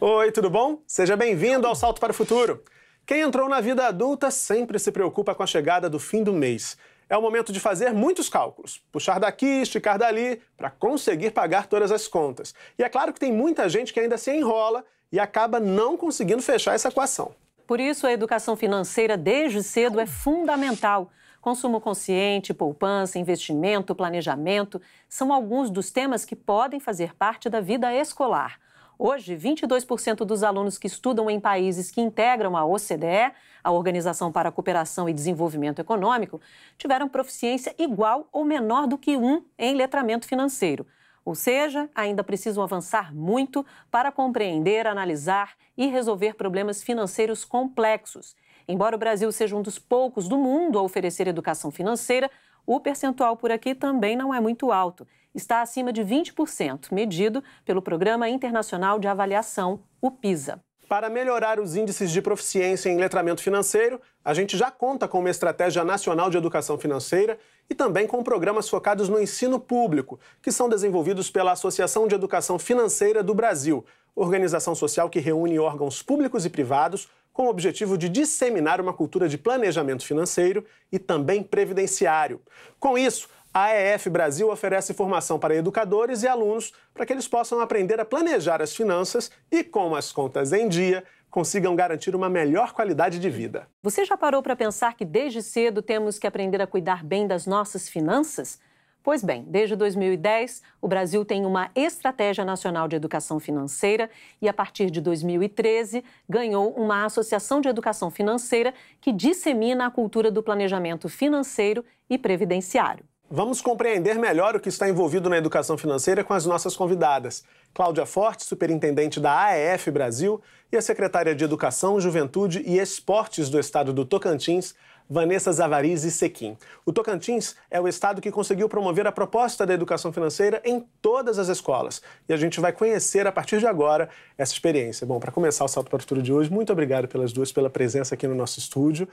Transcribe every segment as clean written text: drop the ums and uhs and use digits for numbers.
Oi, tudo bom? Seja bem-vindo ao Salto para o Futuro. Quem entrou na vida adulta sempre se preocupa com a chegada do fim do mês. É o momento de fazer muitos cálculos, puxar daqui, esticar dali, para conseguir pagar todas as contas. E é claro que tem muita gente que ainda se enrola e acaba não conseguindo fechar essa equação. Por isso, a educação financeira desde cedo é fundamental. Consumo consciente, poupança, investimento, planejamento são alguns dos temas que podem fazer parte da vida escolar. Hoje, 22% dos alunos que estudam em países que integram a OCDE, a Organização para a Cooperação e Desenvolvimento Econômico, tiveram proficiência igual ou menor do que 1 em letramento financeiro. Ou seja, ainda precisam avançar muito para compreender, analisar e resolver problemas financeiros complexos. Embora o Brasil seja um dos poucos do mundo a oferecer educação financeira, o percentual por aqui também não é muito alto. Está acima de 20%, medido pelo Programa Internacional de Avaliação, o PISA. Para melhorar os índices de proficiência em letramento financeiro, a gente já conta com uma estratégia nacional de educação financeira e também com programas focados no ensino público, que são desenvolvidos pela Associação de Educação Financeira do Brasil, organização social que reúne órgãos públicos e privados com o objetivo de disseminar uma cultura de planejamento financeiro e também previdenciário. Com isso, a AEF Brasil oferece formação para educadores e alunos para que eles possam aprender a planejar as finanças e, com as contas em dia, consigam garantir uma melhor qualidade de vida. Você já parou para pensar que desde cedo temos que aprender a cuidar bem das nossas finanças? Pois bem, desde 2010, o Brasil tem uma Estratégia Nacional de Educação Financeira e, a partir de 2013, ganhou uma Associação de Educação Financeira que dissemina a cultura do planejamento financeiro e previdenciário. Vamos compreender melhor o que está envolvido na educação financeira com as nossas convidadas. Cláudia Forte, superintendente da AEF Brasil, e a secretária de Educação, Juventude e Esportes do estado do Tocantins, Vanessa Zavarizi Sequim. O Tocantins é o estado que conseguiu promover a proposta da educação financeira em todas as escolas. E a gente vai conhecer, a partir de agora, essa experiência. Bom, para começar o Salto para o Futuro de hoje, muito obrigado pelas duas, pela presença aqui no nosso estúdio.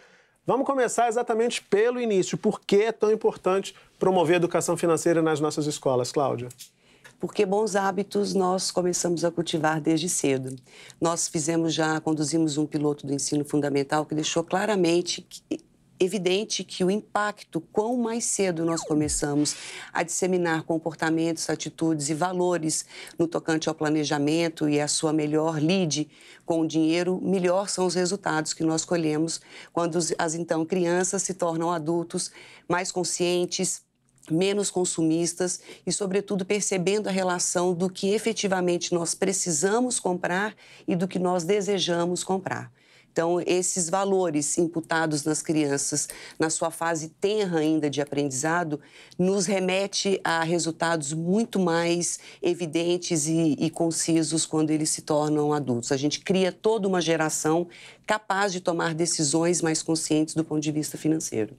Vamos começar exatamente pelo início. Por que é tão importante promover a educação financeira nas nossas escolas, Cláudia? Porque bons hábitos nós começamos a cultivar desde cedo. Nós conduzimos um piloto do ensino fundamental que deixou claramente evidente que o impacto, quão mais cedo nós começamos a disseminar comportamentos, atitudes e valores no tocante ao planejamento e a sua melhor lide com o dinheiro, melhor são os resultados que nós colhemos quando as então crianças se tornam adultos mais conscientes, menos consumistas e, sobretudo, percebendo a relação do que efetivamente nós precisamos comprar e do que nós desejamos comprar. Então, esses valores imputados nas crianças, na sua fase tenra ainda de aprendizado, nos remete a resultados muito mais evidentes e concisos quando eles se tornam adultos. A gente cria toda uma geração capaz de tomar decisões mais conscientes do ponto de vista financeiro.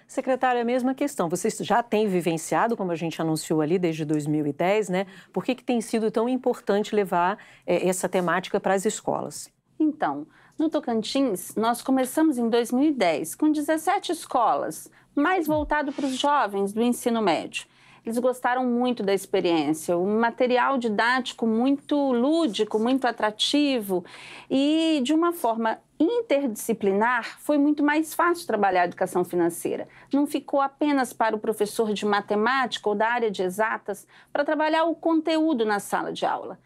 Secretária, a mesma questão. Você já tem vivenciado, como a gente anunciou ali, desde 2010, né? Por que tem sido tão importante levar essa temática para as escolas? Então, no Tocantins, nós começamos em 2010 com 17 escolas, mais voltado para os jovens do ensino médio. Eles gostaram muito da experiência, um material didático muito lúdico, muito atrativo e de uma forma interdisciplinar, foi muito mais fácil trabalhar a educação financeira. Não ficou apenas para o professor de matemática ou da área de exatas para trabalhar o conteúdo na sala de aula.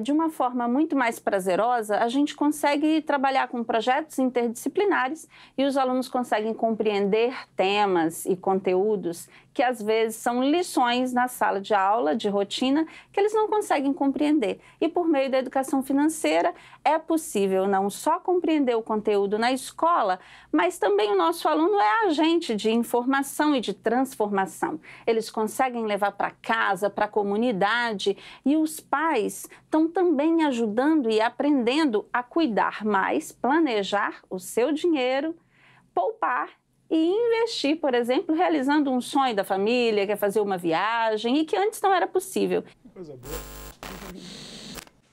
De uma forma muito mais prazerosa, a gente consegue trabalhar com projetos interdisciplinares e os alunos conseguem compreender temas e conteúdos que às vezes são lições na sala de aula, de rotina, que eles não conseguem compreender. E por meio da educação financeira é possível não só compreender o conteúdo na escola, mas também o nosso aluno é agente de informação e de transformação. Eles conseguem levar para casa, para a comunidade, e os pais estão também ajudando e aprendendo a cuidar mais, planejar o seu dinheiro, poupar e investir, por exemplo, realizando um sonho da família, que é fazer uma viagem e que antes não era possível. Coisa boa.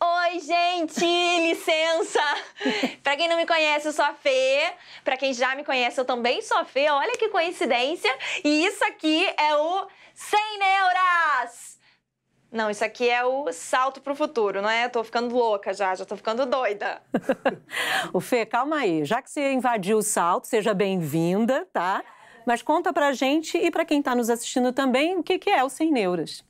Oi, gente! Licença! Pra quem não me conhece, eu sou a Fê. Pra quem já me conhece, eu também sou a Fê. Olha que coincidência. E isso aqui é o 100 Neuras! Não, isso aqui é o salto pro futuro, não é? Tô ficando louca já tô ficando doida. O Fê, calma aí. Já que você invadiu o salto, seja bem-vinda, tá? Mas conta pra gente e pra quem tá nos assistindo também o que é o Sem Neuras.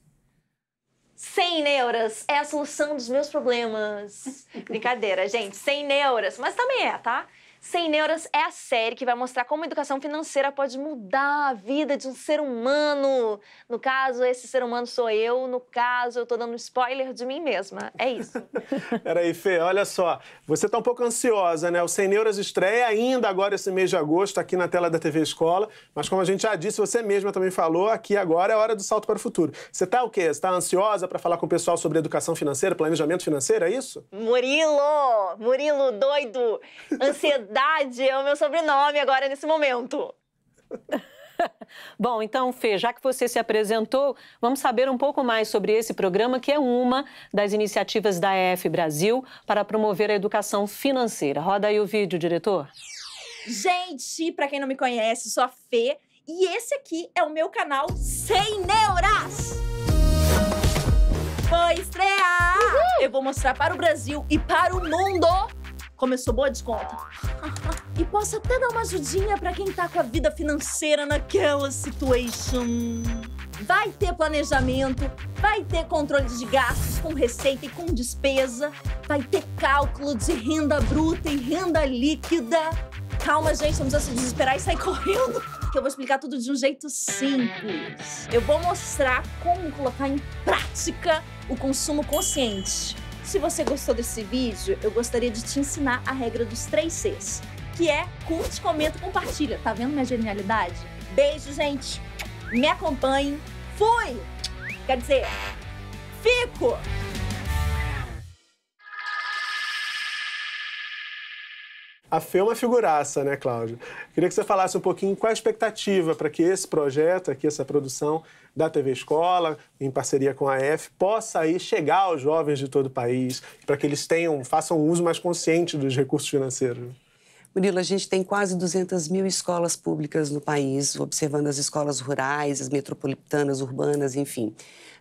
Sem neuras é a solução dos meus problemas. Brincadeira, gente. Sem neuras, mas também é, tá? Sem Neuras é a série que vai mostrar como a educação financeira pode mudar a vida de um ser humano. No caso, esse ser humano sou eu. No caso, eu tô dando spoiler de mim mesma. É isso. Peraí, Fê, olha só. Você tá um pouco ansiosa, né? O Sem Neuras estreia ainda agora esse mês de agosto, aqui na tela da TV Escola. Mas como a gente já disse, você mesma também falou, aqui agora é hora do salto para o futuro. Você tá o quê? Você tá ansiosa para falar com o pessoal sobre educação financeira, planejamento financeiro, é isso? Murilo, doido. Ansiedade é o meu sobrenome agora, nesse momento. Bom, então, Fê, já que você se apresentou, vamos saber um pouco mais sobre esse programa, que é uma das iniciativas da EF Brasil para promover a educação financeira. Roda aí o vídeo, diretor. Gente, pra quem não me conhece, sou a Fê e esse aqui é o meu canal Sem Neuras. Vou estrear! Eu vou mostrar para o Brasil e para o mundo como eu sou boa de conta. E posso até dar uma ajudinha pra quem tá com a vida financeira naquela situation. Vai ter planejamento, vai ter controle de gastos com receita e com despesa, vai ter cálculo de renda bruta e renda líquida. Calma, gente, não precisa se desesperar e sair correndo, que eu vou explicar tudo de um jeito simples. Eu vou mostrar como colocar em prática o consumo consciente. Se você gostou desse vídeo, eu gostaria de te ensinar a regra dos 3 Cs, que é curte, comenta e compartilha. Tá vendo minha genialidade? Beijo, gente! Me acompanhem. Fui! Quer dizer, fico! A Fê é uma figuraça, né, Cláudio? Queria que você falasse um pouquinho qual a expectativa para que esse projeto, aqui, essa produção da TV Escola, em parceria com a EF, possa aí chegar aos jovens de todo o país, para que eles façam um uso mais consciente dos recursos financeiros. Murilo, a gente tem quase 200 mil escolas públicas no país, observando as escolas rurais, as metropolitanas, urbanas, enfim.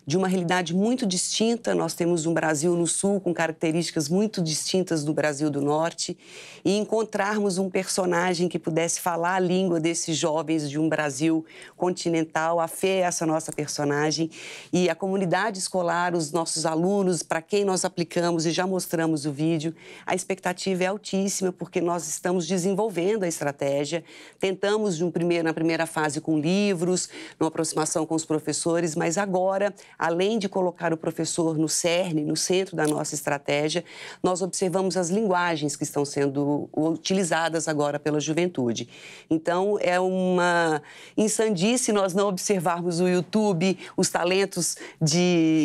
De uma realidade muito distinta, nós temos um Brasil no Sul com características muito distintas do Brasil do Norte, e encontrarmos um personagem que pudesse falar a língua desses jovens de um Brasil continental. A Fê é essa nossa personagem, e a comunidade escolar, os nossos alunos, para quem nós aplicamos e já mostramos o vídeo, a expectativa é altíssima, porque nós estamos desenvolvendo a estratégia, tentamos na primeira fase com livros, numa aproximação com os professores, mas agora, além de colocar o professor no cerne, no centro da nossa estratégia, nós observamos as linguagens que estão sendo utilizadas agora pela juventude. Então, é uma insandice nós não observarmos o YouTube, os talentos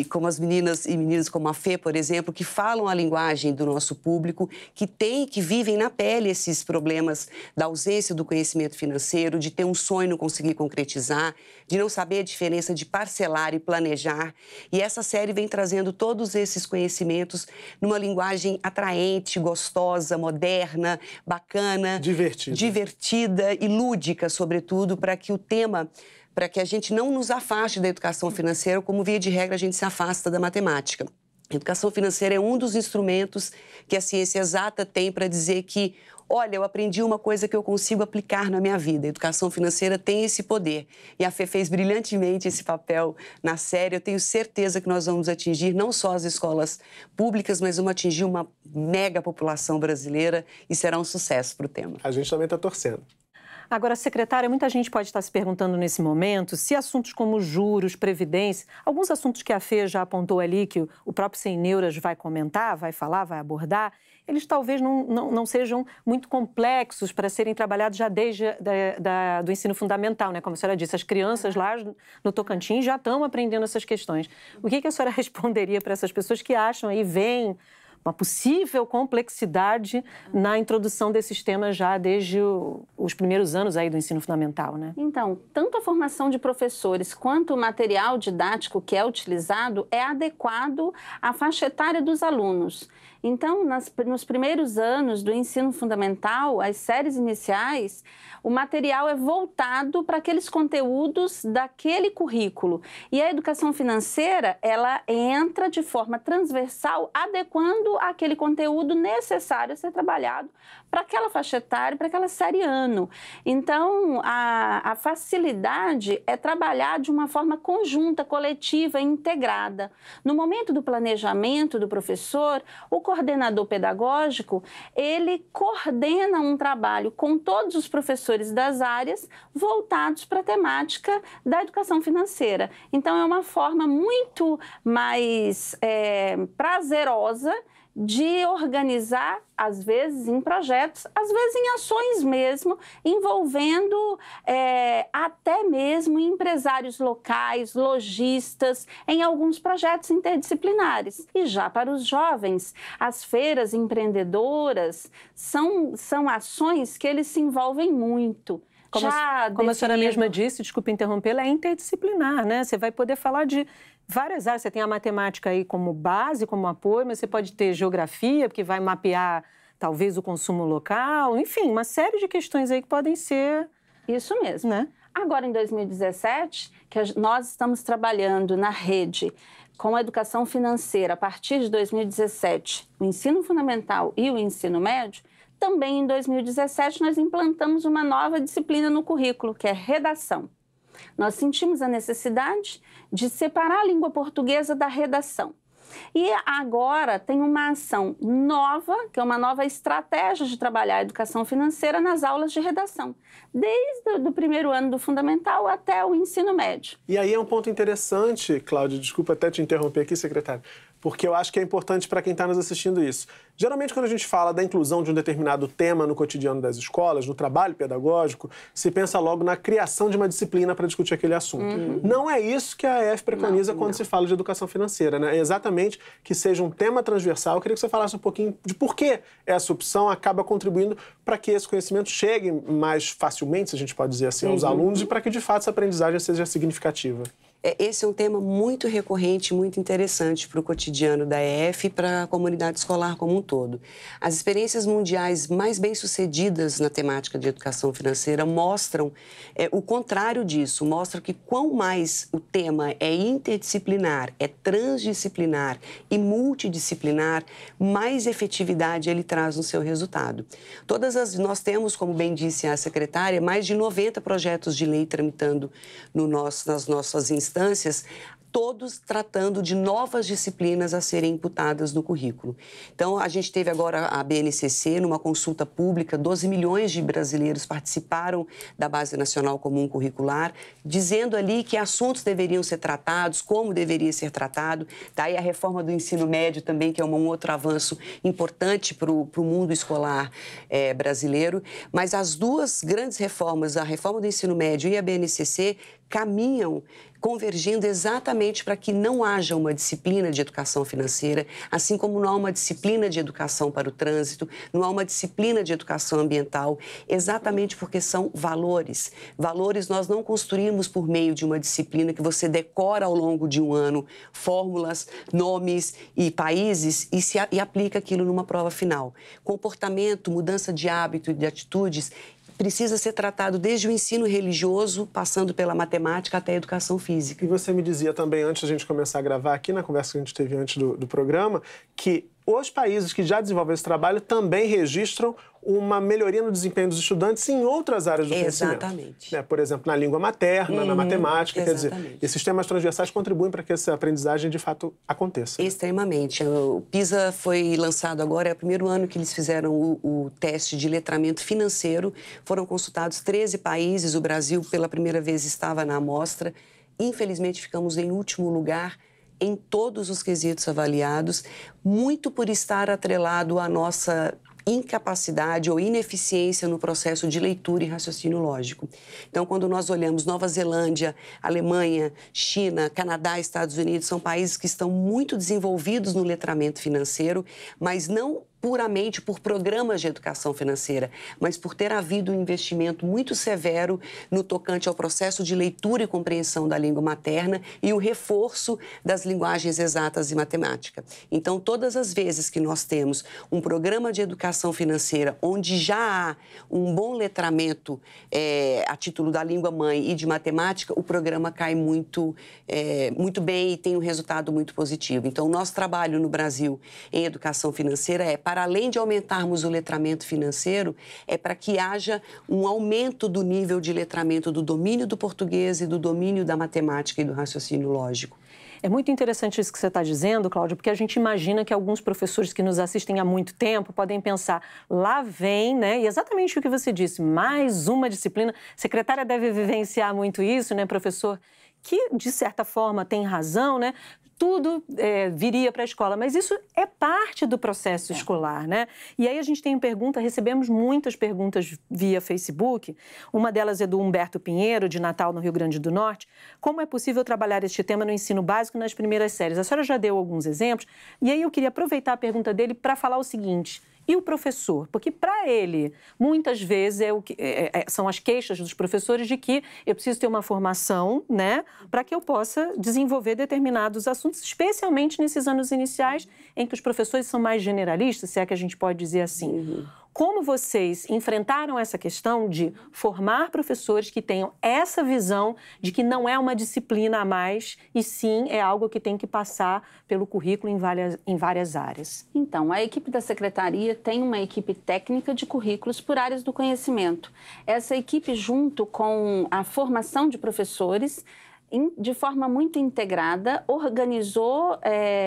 como as meninas e meninos como a Fê, por exemplo, que falam a linguagem do nosso público, que vivem na pele esses problemas da ausência do conhecimento financeiro, de ter um sonho e não conseguir concretizar, de não saber a diferença de parcelar e planejar. E essa série vem trazendo todos esses conhecimentos numa linguagem atraente, gostosa, moderna, bacana, divertida e lúdica, sobretudo, para que a gente não nos afaste da educação financeira, como via de regra a gente se afasta da matemática. A educação financeira é um dos instrumentos que a ciência exata tem para dizer que, olha, eu aprendi uma coisa que eu consigo aplicar na minha vida. A educação financeira tem esse poder. E a Fê fez brilhantemente esse papel na série. Eu tenho certeza que nós vamos atingir não só as escolas públicas, mas vamos atingir uma mega população brasileira e será um sucesso para o tema. A gente também está torcendo. Agora, secretária, muita gente pode estar se perguntando nesse momento se assuntos como juros, previdência, alguns assuntos que a Fê já apontou ali, que o próprio Sem Neuras vai comentar, vai falar, vai abordar, eles talvez não sejam muito complexos para serem trabalhados já desde do ensino fundamental, né? Como a senhora disse, as crianças lá no Tocantins já estão aprendendo essas questões. O que a senhora responderia para essas pessoas que acham aí, veem uma possível complexidade na introdução desses temas já desde os primeiros anos aí do ensino fundamental, né? Então, tanto a formação de professores quanto o material didático que é utilizado é adequado à faixa etária dos alunos. Então, nos primeiros anos do ensino fundamental, as séries iniciais, o material é voltado para aqueles conteúdos daquele currículo. E a educação financeira, ela entra de forma transversal, adequando aquele conteúdo necessário a ser trabalhado para aquela faixa etária, para aquela série ano. Então, a facilidade é trabalhar de uma forma conjunta, coletiva e integrada. No momento do planejamento do professor, o coordenador pedagógico, ele coordena um trabalho com todos os professores das áreas voltados para a temática da educação financeira. Então, é uma forma muito mais prazerosa de organizar, às vezes em projetos, às vezes em ações mesmo, envolvendo até mesmo empresários locais, lojistas, em alguns projetos interdisciplinares. E já para os jovens, as feiras empreendedoras são ações que eles se envolvem muito. Como a senhora mesma disse, desculpe interrompê-la, é interdisciplinar, né? Você vai poder falar de várias áreas. Você tem a matemática aí como base, como apoio, mas você pode ter geografia, porque vai mapear talvez o consumo local, enfim, uma série de questões aí que podem ser... Isso mesmo. Né? Agora, em 2017, que nós estamos trabalhando na rede com a educação financeira a partir de 2017, o ensino fundamental e o ensino médio, também em 2017 nós implantamos uma nova disciplina no currículo, que é redação. Nós sentimos a necessidade de separar a língua portuguesa da redação. E agora tem uma ação nova, que é uma nova estratégia de trabalhar a educação financeira nas aulas de redação, desde o primeiro ano do fundamental até o ensino médio. E aí é um ponto interessante, Cláudia, desculpa até te interromper aqui, secretário, porque eu acho que é importante para quem está nos assistindo isso. Geralmente, quando a gente fala da inclusão de um determinado tema no cotidiano das escolas, no trabalho pedagógico, se pensa logo na criação de uma disciplina para discutir aquele assunto. Não é isso que a AEF preconiza quando se fala de educação financeira, né? É exatamente que seja um tema transversal. Eu queria que você falasse um pouquinho de por que essa opção acaba contribuindo para que esse conhecimento chegue mais facilmente, se a gente pode dizer assim, aos alunos e para que, de fato, essa aprendizagem seja significativa. Esse é um tema muito recorrente, muito interessante para o cotidiano da EF e para a comunidade escolar como um todo. As experiências mundiais mais bem-sucedidas na temática de educação financeira mostram o contrário disso, mostram que quanto mais o tema é interdisciplinar, é transdisciplinar e multidisciplinar, mais efetividade ele traz no seu resultado. Nós temos, como bem disse a secretária, mais de 90 projetos de lei tramitando nas nossas instâncias, todos tratando de novas disciplinas a serem imputadas no currículo. Então, a gente teve agora a BNCC, numa consulta pública, 12 milhões de brasileiros participaram da Base Nacional Comum Curricular, dizendo ali que assuntos deveriam ser tratados, como deveria ser tratado. Daí a reforma do ensino médio também, que é um outro avanço importante para o mundo escolar brasileiro. Mas as duas grandes reformas, a reforma do ensino médio e a BNCC, caminham convergindo exatamente para que não haja uma disciplina de educação financeira, assim como não há uma disciplina de educação para o trânsito, não há uma disciplina de educação ambiental, exatamente porque são valores. Valores nós não construímos por meio de uma disciplina que você decora ao longo de um ano fórmulas, nomes e países e aplica aquilo numa prova final. Comportamento, mudança de hábito e de atitudes precisa ser tratado desde o ensino religioso, passando pela matemática até a educação física. E você me dizia também, antes da gente começar a gravar aqui, na conversa que a gente teve antes do programa, que os países que já desenvolvem esse trabalho também registram uma melhoria no desempenho dos estudantes em outras áreas do conhecimento. Exatamente. Por exemplo, na língua materna, na matemática. Exatamente. Quer dizer, esses temas transversais contribuem para que essa aprendizagem, de fato, aconteça. Extremamente. O PISA foi lançado agora, é o primeiro ano que eles fizeram o teste de letramento financeiro. Foram consultados 13 países, o Brasil, pela primeira vez, estava na amostra. Infelizmente, ficamos em último lugar em todos os quesitos avaliados, muito por estar atrelado à nossa incapacidade ou ineficiência no processo de leitura e raciocínio lógico. Então, quando nós olhamos Nova Zelândia, Alemanha, China, Canadá, Estados Unidos, são países que estão muito desenvolvidos no letramento financeiro, mas não puramente por programas de educação financeira, mas por ter havido um investimento muito severo no tocante ao processo de leitura e compreensão da língua materna e o reforço das linguagens exatas e matemática. Então, todas as vezes que nós temos um programa de educação financeira onde já há um bom letramento a título da língua mãe e de matemática, o programa cai muito bem e tem um resultado muito positivo. Então, o nosso trabalho no Brasil em educação financeira para além de aumentarmos o letramento financeiro, é para que haja um aumento do nível de letramento do domínio do português e do domínio da matemática e do raciocínio lógico. É muito interessante isso que você está dizendo, Cláudia, porque a gente imagina que alguns professores que nos assistem há muito tempo podem pensar, lá vem, né? E exatamente o que você disse, mais uma disciplina. A secretária deve vivenciar muito isso, né, professor? Que, de certa forma, tem razão, né? Tudo viria para a escola, mas isso é parte do processo escolar, né? E aí a gente tem recebemos muitas perguntas via Facebook, uma delas é do Humberto Pinheiro, de Natal, no Rio Grande do Norte. Como é possível trabalhar este tema no ensino básico nas primeiras séries? A senhora já deu alguns exemplos, e aí eu queria aproveitar a pergunta dele para falar o seguinte... E o professor? Porque, para ele, muitas vezes são as queixas dos professores de que eu preciso ter uma formação, né, para que eu possa desenvolver determinados assuntos, especialmente nesses anos iniciais, em que os professores são mais generalistas, se é que a gente pode dizer assim. Uhum. Como vocês enfrentaram essa questão de formar professores que tenham essa visão de que não é uma disciplina a mais, e sim é algo que tem que passar pelo currículo em várias áreas? Então, a equipe da Secretaria tem uma equipe técnica de currículos por áreas do conhecimento. Essa equipe, junto com a formação de professores, de forma muito integrada, organizou,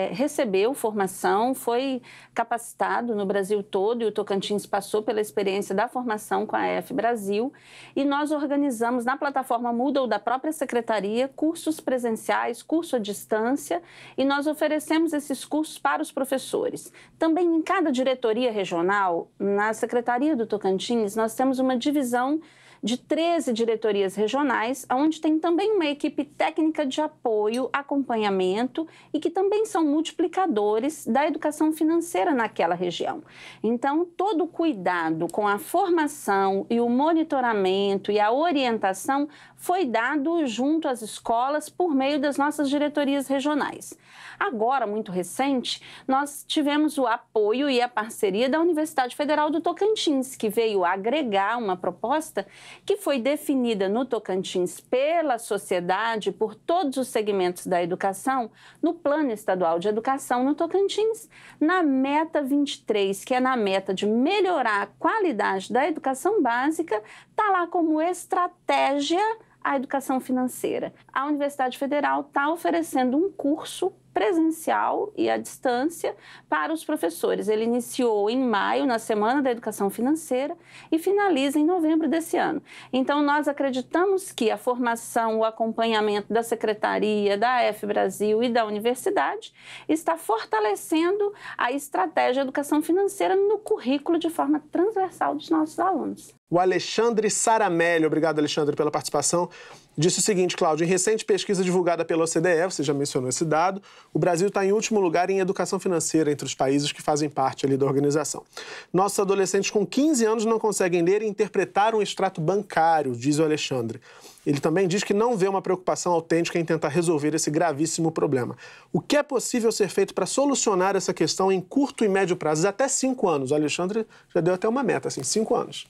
recebeu formação, foi capacitado no Brasil todo, e o Tocantins passou pela experiência da formação com a EF Brasil, e nós organizamos na plataforma Moodle da própria Secretaria cursos presenciais, curso à distância, e nós oferecemos esses cursos para os professores. Também em cada diretoria regional, na Secretaria do Tocantins, nós temos uma divisão de 13 diretorias regionais, onde tem também uma equipe técnica de apoio, acompanhamento e que também são multiplicadores da educação financeira naquela região. Então, todo o cuidado com a formação e o monitoramento e a orientação foi dado junto às escolas por meio das nossas diretorias regionais. Agora, muito recente, nós tivemos o apoio e a parceria da Universidade Federal do Tocantins, que veio agregar uma proposta que foi definida no Tocantins pela sociedade, por todos os segmentos da educação, no Plano Estadual de Educação no Tocantins, na Meta 23, que é na meta de melhorar a qualidade da educação básica, está lá como estratégia a educação financeira. A Universidade Federal está oferecendo um curso presencial e à distância para os professores. Ele iniciou em maio, na Semana da Educação Financeira, e finaliza em novembro desse ano. Então, nós acreditamos que a formação, o acompanhamento da Secretaria, da EF Brasil e da Universidade está fortalecendo a estratégia de educação financeira no currículo de forma transversal dos nossos alunos. O Alexandre Saramelli, obrigado, Alexandre, pela participação, disse o seguinte, Cláudio: em recente pesquisa divulgada pela OCDE, você já mencionou esse dado, o Brasil está em último lugar em educação financeira entre os países que fazem parte ali da organização. Nossos adolescentes com 15 anos não conseguem ler e interpretar um extrato bancário, diz o Alexandre. Ele também diz que não vê uma preocupação autêntica em tentar resolver esse gravíssimo problema. O que é possível ser feito para solucionar essa questão em curto e médio prazo, até 5 anos? O Alexandre já deu até uma meta, assim, 5 anos.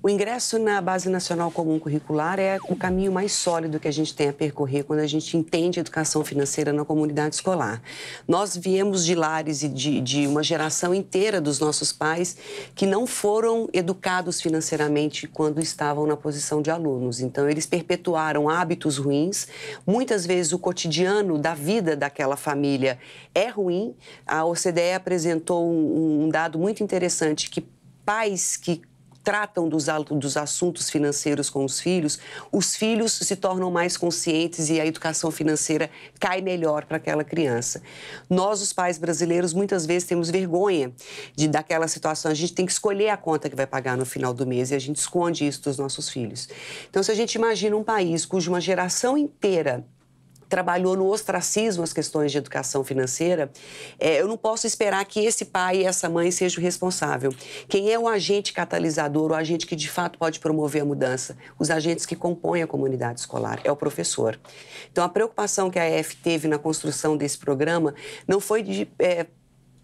O ingresso na Base Nacional Comum Curricular é o caminho mais sólido que a gente tem a percorrer quando a gente entende a educação financeira na comunidade escolar. Nós viemos de lares e de uma geração inteira dos nossos pais que não foram educados financeiramente quando estavam na posição de alunos. Então, eles perpetuaram hábitos ruins. Muitas vezes, o cotidiano da vida daquela família é ruim. A OCDE apresentou um dado muito interessante, que pais que tratam dos assuntos financeiros com os filhos se tornam mais conscientes e a educação financeira cai melhor para aquela criança. Nós, os pais brasileiros, muitas vezes temos vergonha daquela situação. A gente tem que escolher a conta que vai pagar no final do mês e a gente esconde isso dos nossos filhos. Então, se a gente imagina um país cuja uma geração inteira trabalhou no ostracismo as questões de educação financeira, eu não posso esperar que esse pai e essa mãe sejam responsáveis. Quem é o agente catalisador, o agente que de fato pode promover a mudança? Os agentes que compõem a comunidade escolar, é o professor. Então, a preocupação que a EF teve na construção desse programa não foi de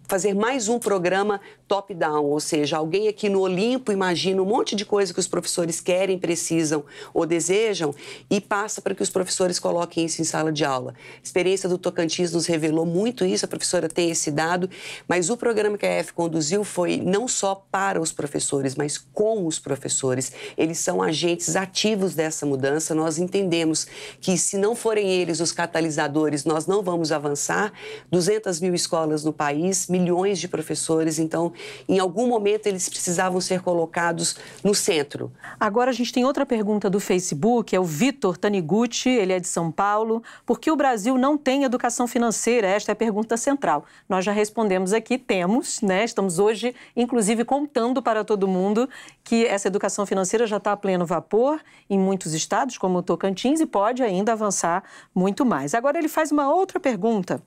fazer mais um programa top-down, ou seja, alguém aqui no Olimpo imagina um monte de coisa que os professores querem, precisam ou desejam e passa para que os professores coloquem isso em sala de aula. A experiência do Tocantins nos revelou muito isso, a professora tem esse dado, mas o programa que a EF conduziu foi não só para os professores, mas com os professores. Eles são agentes ativos dessa mudança, nós entendemos que se não forem eles os catalisadores, nós não vamos avançar. 200 mil escolas no país, milhões de professores, então, em algum momento, eles precisavam ser colocados no centro. Agora, a gente tem outra pergunta do Facebook, é o Vitor Taniguchi, ele é de São Paulo. Por que o Brasil não tem educação financeira? Esta é a pergunta central. Nós já respondemos aqui, temos, né? Estamos hoje, inclusive, contando para todo mundo que essa educação financeira já está a pleno vapor em muitos estados, como o Tocantins, e pode ainda avançar muito mais. Agora, ele faz uma outra pergunta.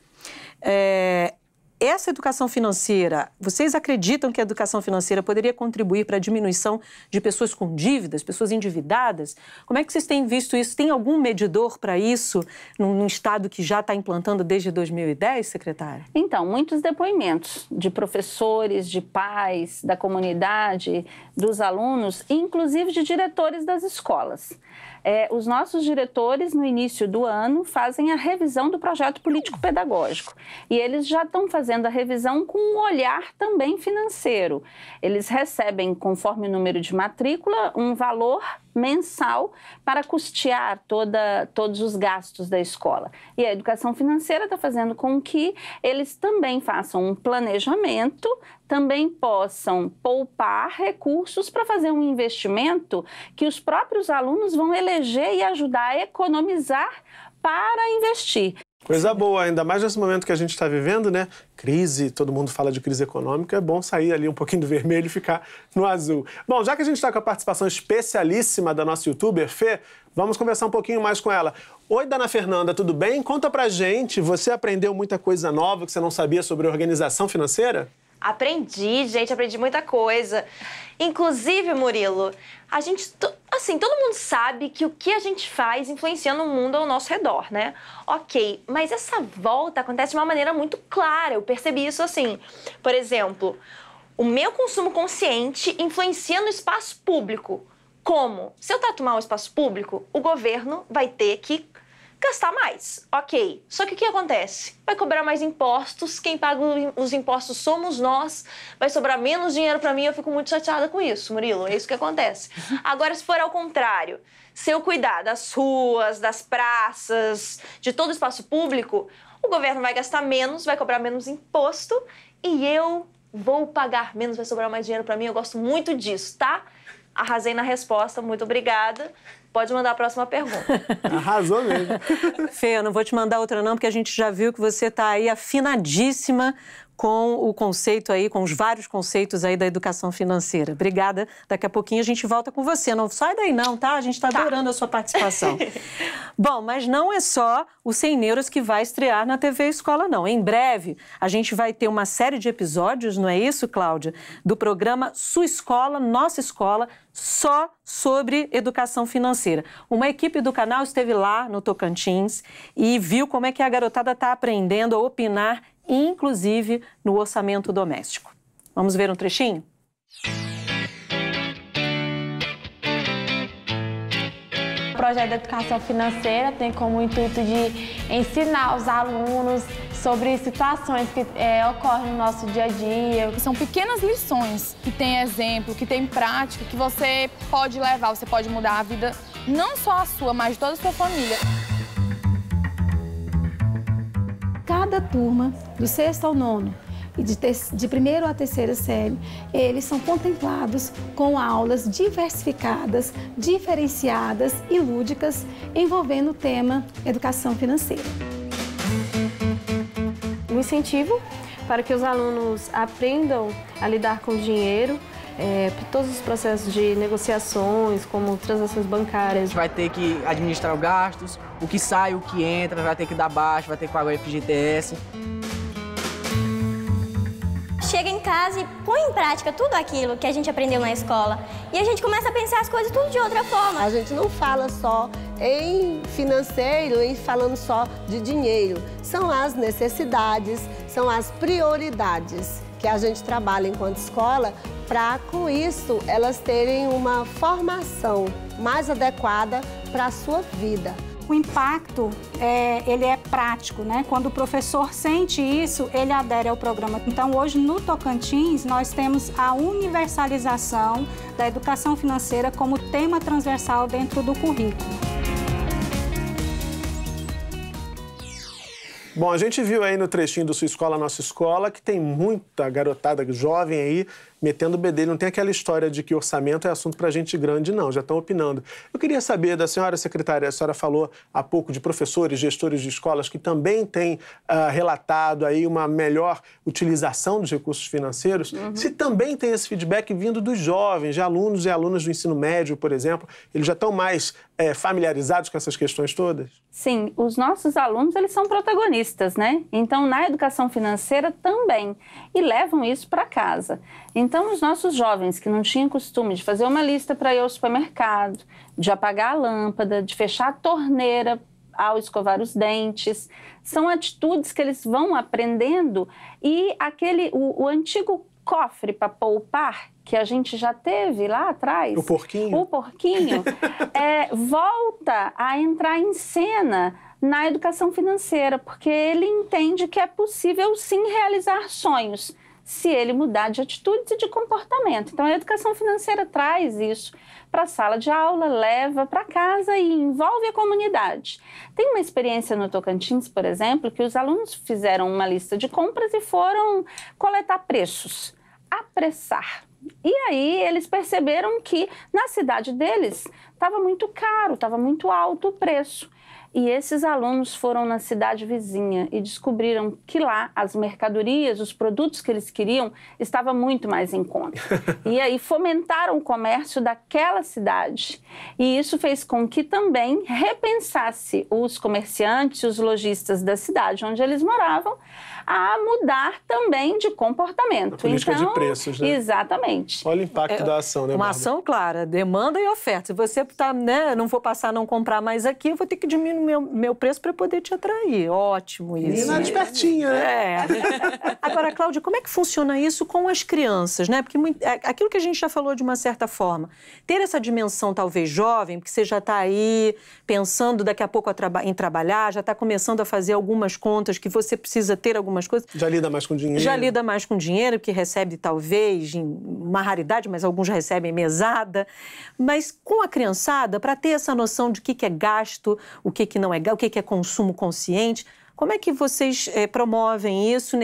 Essa educação financeira, vocês acreditam que a educação financeira poderia contribuir para a diminuição de pessoas com dívidas, pessoas endividadas? Como é que vocês têm visto isso? Tem algum medidor para isso num estado que já está implantando desde 2010, secretária? Então, muitos depoimentos de professores, de pais, da comunidade, dos alunos, inclusive de diretores das escolas. Os nossos diretores, no início do ano, fazem a revisão do projeto político-pedagógico. E eles já estão fazendo a revisão com um olhar também financeiro. Eles recebem, conforme o número de matrícula, um valor mensal para custear todos os gastos da escola. E a educação financeira está fazendo com que eles também façam um planejamento, também possam poupar recursos para fazer um investimento que os próprios alunos vão eleger e ajudar a economizar para investir. Coisa boa, ainda mais nesse momento que a gente está vivendo, né? Crise, todo mundo fala de crise econômica, é bom sair ali um pouquinho do vermelho e ficar no azul. Bom, já que a gente está com a participação especialíssima da nossa youtuber, Fê, vamos conversar um pouquinho mais com ela. Oi, Dona Fernanda, tudo bem? Conta pra gente, você aprendeu muita coisa nova que você não sabia sobre organização financeira? Aprendi, gente, aprendi muita coisa. Inclusive, Murilo, a gente, assim, todo mundo sabe que o que a gente faz influencia no mundo ao nosso redor, né? Ok, mas essa volta acontece de uma maneira muito clara, eu percebi isso assim. Por exemplo, o meu consumo consciente influencia no espaço público. Como? Se eu trato mal o espaço público, o governo vai ter que gastar mais, ok. Só que o que acontece? Vai cobrar mais impostos, quem paga os impostos somos nós, vai sobrar menos dinheiro para mim, eu fico muito chateada com isso, Murilo, é isso que acontece. Agora, se for ao contrário, se eu cuidar das ruas, das praças, de todo o espaço público, o governo vai gastar menos, vai cobrar menos imposto e eu vou pagar menos, vai sobrar mais dinheiro para mim, eu gosto muito disso, tá? Arrasei na resposta, muito obrigada. Pode mandar a próxima pergunta. Arrasou mesmo. Fê, eu não vou te mandar outra não, porque a gente já viu que você está aí afinadíssima com o conceito aí, com os vários conceitos aí da educação financeira. Obrigada. Daqui a pouquinho a gente volta com você. Não sai daí não, tá? A gente está adorando a sua participação. Bom, mas não é só o 100 Neuras que vai estrear na TV Escola, não. Em breve, a gente vai ter uma série de episódios, não é isso, Cláudia? Do programa Sua Escola, Nossa Escola, só sobre educação financeira. Uma equipe do canal esteve lá no Tocantins e viu como é que a garotada está aprendendo a opinar, inclusive no orçamento doméstico. Vamos ver um trechinho? O projeto de educação financeira tem como intuito de ensinar os alunos sobre situações que ocorrem no nosso dia a dia. São pequenas lições que tem exemplo, que tem prática, que você pode levar, você pode mudar a vida, não só a sua, mas de toda a sua família. Cada turma, do 6º ao 9º, e de primeiro a terceira série, eles são contemplados com aulas diversificadas, diferenciadas e lúdicas, envolvendo o tema educação financeira. Um incentivo para que os alunos aprendam a lidar com o dinheiro, todos os processos de negociações, como transações bancárias. Vai ter que administrar os gastos, o que sai, o que entra, vai ter que dar baixa, vai ter que pagar o FGTS. Chega em casa e põe em prática tudo aquilo que a gente aprendeu na escola. E a gente começa a pensar as coisas tudo de outra forma. A gente não fala só em financeiro, falando só de dinheiro. São as necessidades, são as prioridades que a gente trabalha enquanto escola para, com isso, elas terem uma formação mais adequada para a sua vida. O impacto, ele é prático, né? Quando o professor sente isso, ele adere ao programa. Então, hoje, no Tocantins, nós temos a universalização da educação financeira como tema transversal dentro do currículo. Bom, a gente viu aí no trechinho do Sua Escola, Nossa Escola, que tem muita garotada jovem aí metendo o bedelho. Não tem aquela história de que orçamento é assunto para gente grande, não. Já estão opinando. Eu queria saber da senhora secretária, a senhora falou há pouco de professores, gestores de escolas que também têm relatado aí uma melhor utilização dos recursos financeiros. Se também tem esse feedback vindo dos jovens, de alunos e alunas do ensino médio, por exemplo, eles já estão mais familiarizados com essas questões todas? Sim, os nossos alunos, eles são protagonistas, né? Então, na educação financeira também, e levam isso para casa. Então, os nossos jovens que não tinham costume de fazer uma lista para ir ao supermercado, de apagar a lâmpada, de fechar a torneira ao escovar os dentes, são atitudes que eles vão aprendendo e o antigo cofre para poupar, que a gente já teve lá atrás. O porquinho. O porquinho, volta a entrar em cena na educação financeira, porque ele entende que é possível sim realizar sonhos, se ele mudar de atitudes e de comportamento. Então, a educação financeira traz isso para a sala de aula, leva para casa e envolve a comunidade. Tem uma experiência no Tocantins, por exemplo, que os alunos fizeram uma lista de compras e foram coletar preços, apressar. E aí eles perceberam que na cidade deles estava muito caro, estava muito alto o preço. E esses alunos foram na cidade vizinha e descobriram que lá as mercadorias, os produtos que eles queriam, estavam muito mais em conta. E aí fomentaram o comércio daquela cidade. E isso fez com que também repensasse os comerciantes, os lojistas da cidade onde eles moravam, a mudar também de comportamento. A política de preços, né? Exatamente. Olha o impacto da ação, né, Uma Bárbara? ação clara, demanda e oferta. Se você não vou passar a não comprar mais aqui, eu vou ter que diminuir meu preço para poder te atrair. Ótimo isso. Menina despertinha, né? Agora, Cláudia, como é que funciona isso com as crianças, né? Porque aquilo que a gente já falou de uma certa forma, ter essa dimensão talvez jovem, porque você já está aí pensando daqui a pouco em trabalhar, já está começando a fazer algumas contas que você precisa ter algumas coisas. Já lida mais com dinheiro. Já lida mais com dinheiro, que recebe talvez uma raridade, mas alguns recebem mesada. Mas com a criançada, para ter essa noção de o que é gasto, o que não é gasto, o que é consumo consciente, como é que vocês promovem isso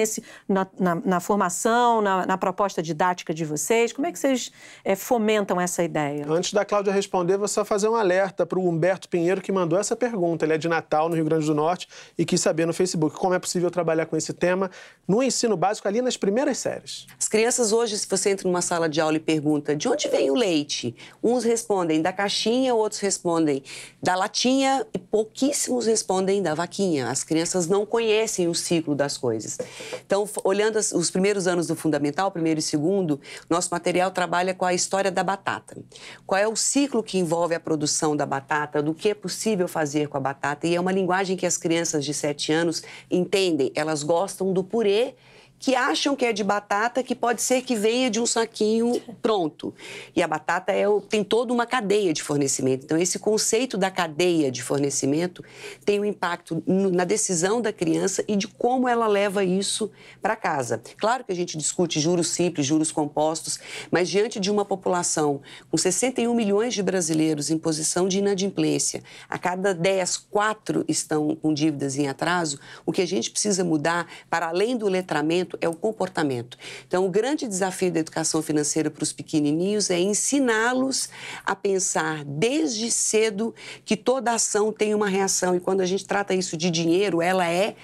na formação, na proposta didática de vocês? Como é que vocês fomentam essa ideia? Antes da Cláudia responder, vou só fazer um alerta para o Humberto Pinheiro, que mandou essa pergunta. Ele é de Natal, no Rio Grande do Norte, e quis saber no Facebook como é possível trabalhar com esse tema no ensino básico, ali nas primeiras séries. As crianças hoje, se você entra numa sala de aula e pergunta de onde vem o leite, uns respondem da caixinha, outros respondem da latinha e pouquíssimos respondem da vaquinha. As crianças não conhecem o ciclo das coisas. Então, olhando os primeiros anos do Fundamental, primeiro e segundo, nosso material trabalha com a história da batata. Qual é o ciclo que envolve a produção da batata, do que é possível fazer com a batata, e é uma linguagem que as crianças de 7 anos entendem. Elas gostam do purê, que acham que é de batata, que pode ser que venha de um saquinho pronto. E a batata tem toda uma cadeia de fornecimento. Então, esse conceito da cadeia de fornecimento tem um impacto na decisão da criança e de como ela leva isso para casa. Claro que a gente discute juros simples, juros compostos, mas diante de uma população com 61 milhões de brasileiros em posição de inadimplência, a cada 10, 4 estão com dívidas em atraso, o que a gente precisa mudar, para além do letramento, conhecimento, é o comportamento. Então, o grande desafio da educação financeira para os pequenininhos é ensiná-los a pensar desde cedo que toda ação tem uma reação. E quando a gente trata isso de dinheiro, ela é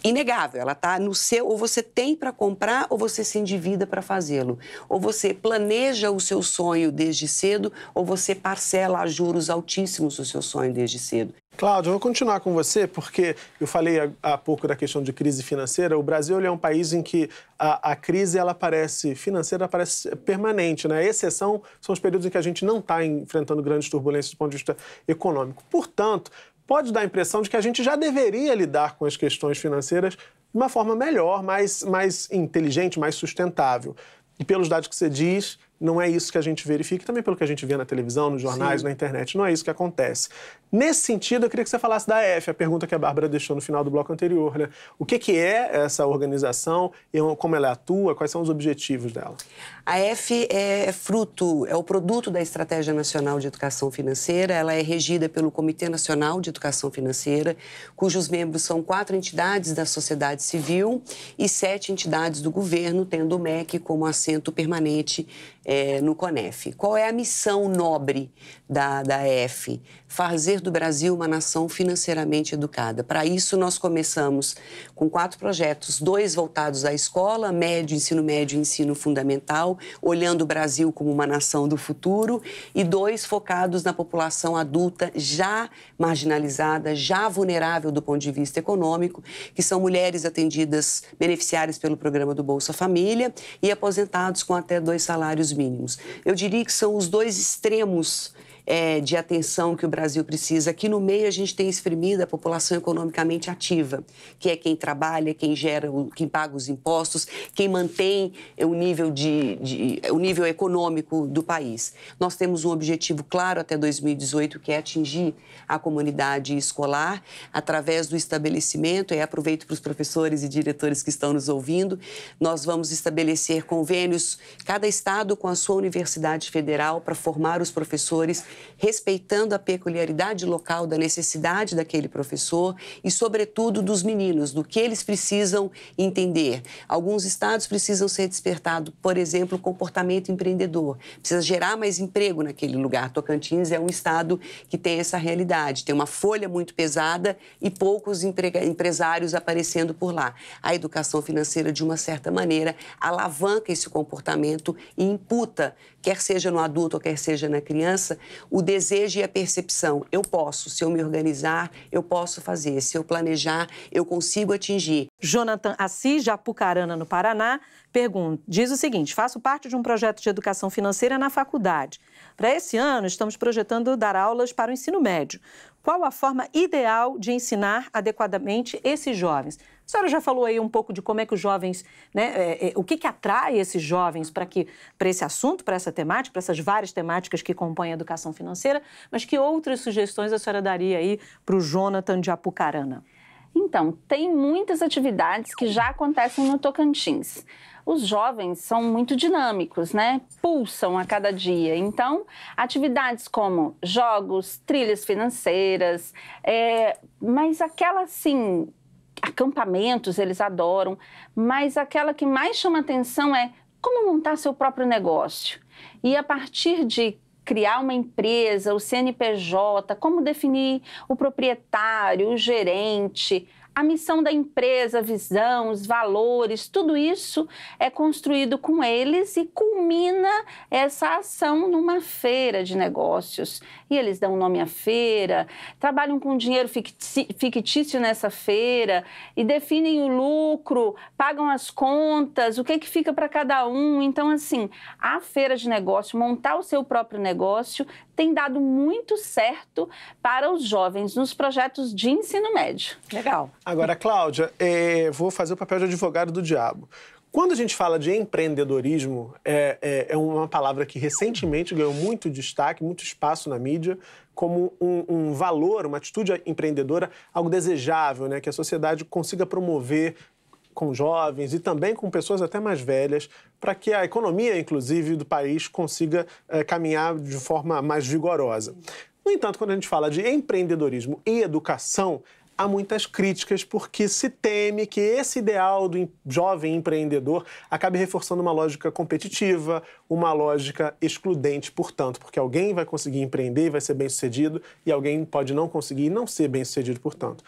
inegável, ela está no seu, ou você tem para comprar ou você se endivida para fazê-lo. Ou você planeja o seu sonho desde cedo ou você parcela a juros altíssimos o seu sonho desde cedo. Cláudia, eu vou continuar com você, porque eu falei há pouco da questão de crise financeira. O Brasil é um país em que a crise financeira parece permanente, né? A exceção são os períodos em que a gente não está enfrentando grandes turbulências do ponto de vista econômico. Portanto, pode dar a impressão de que a gente já deveria lidar com as questões financeiras de uma forma melhor, mais inteligente, mais sustentável. E pelos dados que você diz, não é isso que a gente verifica, também pelo que a gente vê na televisão, nos jornais, na internet, não é isso que acontece. Nesse sentido, eu queria que você falasse da AF, a pergunta que a Bárbara deixou no final do bloco anterior, né? O que é essa organização, como ela atua, quais são os objetivos dela? A AF é o produto da Estratégia Nacional de Educação Financeira, ela é regida pelo Comitê Nacional de Educação Financeira, cujos membros são 4 entidades da sociedade civil e 7 entidades do governo, tendo o MEC como assento permanente no CONEF. Qual é a missão nobre da AF? Fazer do Brasil uma nação financeiramente educada. Para isso, nós começamos com 4 projetos, 2 voltados à escola, ensino médio e ensino fundamental, olhando o Brasil como uma nação do futuro, e 2 focados na população adulta já marginalizada, já vulnerável do ponto de vista econômico, que são mulheres atendidas, beneficiárias pelo programa do Bolsa Família e aposentados com até 2 salários mínimos. Eu diria que são os 2 extremos de atenção que o Brasil precisa. Aqui no meio a gente tem exprimido a população economicamente ativa, que é quem trabalha, quem quem paga os impostos, quem mantém o nível econômico do país. Nós temos um objetivo claro até 2018, que é atingir a comunidade escolar através do estabelecimento, e aproveito para os professores e diretores que estão nos ouvindo, nós vamos estabelecer convênios, cada estado com a sua universidade federal, para formar os professores respeitando a peculiaridade local da necessidade daquele professor e, sobretudo, dos meninos, do que eles precisam entender. Alguns estados precisam ser despertados, por exemplo, o comportamento empreendedor. Precisa gerar mais emprego naquele lugar. Tocantins é um estado que tem essa realidade, tem uma folha muito pesada e poucos empresários aparecendo por lá. A educação financeira, de uma certa maneira, alavanca esse comportamento e imputa, quer seja no adulto ou quer seja na criança, o desejo e a percepção. Eu posso, se eu me organizar, eu posso fazer. Se eu planejar, eu consigo atingir. Jonathan Assis, de Apucarana, no Paraná, diz o seguinte: faço parte de um projeto de educação financeira na faculdade. Para esse ano, estamos projetando dar aulas para o ensino médio. Qual a forma ideal de ensinar adequadamente esses jovens? A senhora já falou aí um pouco de como é que os jovens, o que atrai esses jovens para esse assunto, para essa temática, para essas várias temáticas que compõem a educação financeira, mas que outras sugestões a senhora daria aí para o Jonathan de Apucarana? Então, tem muitas atividades que já acontecem no Tocantins. Os jovens são muito dinâmicos, né? Pulsam a cada dia. Então, atividades como jogos, trilhas financeiras, mas aquela, assim, acampamentos eles adoram, mas aquela que mais chama atenção é como montar seu próprio negócio. E a partir de criar uma empresa, o CNPJ, como definir o proprietário, o gerente, a missão da empresa, a visão, os valores, tudo isso é construído com eles e culmina essa ação numa feira de negócios. E eles dão nome à feira, trabalham com dinheiro fictício nessa feira e definem o lucro, pagam as contas, o que fica para cada um. Então, assim, a feira de negócio, montar o seu próprio negócio, tem dado muito certo para os jovens nos projetos de ensino médio. Legal. Agora, Cláudia, vou fazer o papel de advogado do diabo. Quando a gente fala de empreendedorismo, é uma palavra que recentemente ganhou muito destaque, muito espaço na mídia, como um valor, uma atitude empreendedora, algo desejável, né? Que a sociedade consiga promover com jovens e também com pessoas até mais velhas, para que a economia, inclusive, do país consiga caminhar de forma mais vigorosa. No entanto, quando a gente fala de empreendedorismo e educação, há muitas críticas, porque se teme que esse ideal do jovem empreendedor acabe reforçando uma lógica competitiva, uma lógica excludente, portanto, porque alguém vai conseguir empreender e vai ser bem-sucedido e alguém pode não conseguir e não ser bem-sucedido, portanto.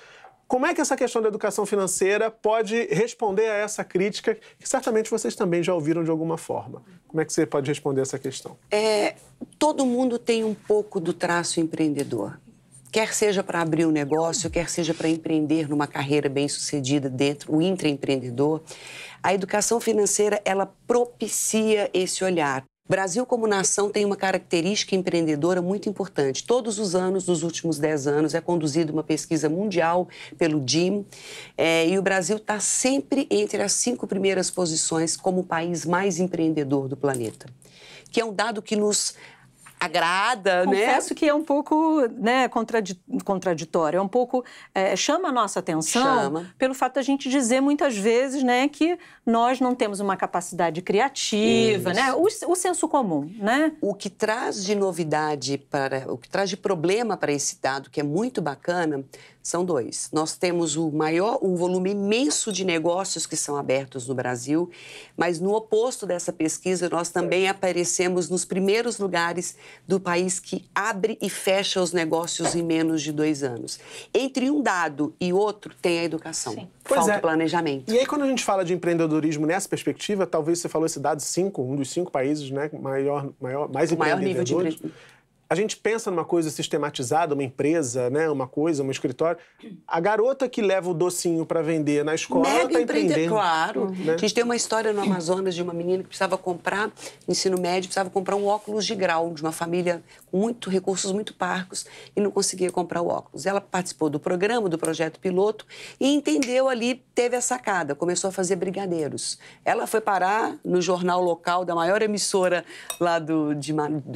Como é que essa questão da educação financeira pode responder a essa crítica, que certamente vocês também já ouviram de alguma forma? Como é que você pode responder essa questão? Todo mundo tem um pouco do traço empreendedor. Quer seja para abrir um negócio, quer seja para empreender numa carreira bem-sucedida dentro, o intraempreendedor. A educação financeira, ela propicia esse olhar. O Brasil, como nação, tem uma característica empreendedora muito importante. Todos os anos, nos últimos 10 anos, é conduzida uma pesquisa mundial pelo DIM, e o Brasil está sempre entre as 5 primeiras posições como o país mais empreendedor do planeta, que é um dado que nos agrada, né? Confesso que é um pouco, né, contraditório, é um pouco, chama a nossa atenção pelo fato da gente dizer muitas vezes, né, que nós não temos uma capacidade criativa, né, o senso comum, né? O que traz de novidade, o que traz de problema para esse dado, que é muito bacana, são 2. Nós temos um volume imenso de negócios que são abertos no Brasil, mas no oposto dessa pesquisa, nós também aparecemos nos primeiros lugares do país que abre e fecha os negócios em menos de 2 anos. Entre um dado e outro, tem a educação. Sim. Falta o planejamento. E aí, quando a gente fala de empreendedorismo nessa perspectiva, talvez você falou esse dado 5, um dos 5 países, né, mais empreendedores. Maior nível de a gente pensa numa coisa sistematizada, uma empresa, né, uma escritório. A garota que leva o docinho para vender na escola está empreendendo. Claro. Né? A gente tem uma história no Amazonas de uma menina que precisava comprar, ensino médio, precisava comprar um óculos de grau de uma família com recursos muito parcos e não conseguia comprar o óculos. Ela participou do programa, do projeto piloto e entendeu ali, teve a sacada, começou a fazer brigadeiros. Ela foi parar no jornal local da maior emissora lá do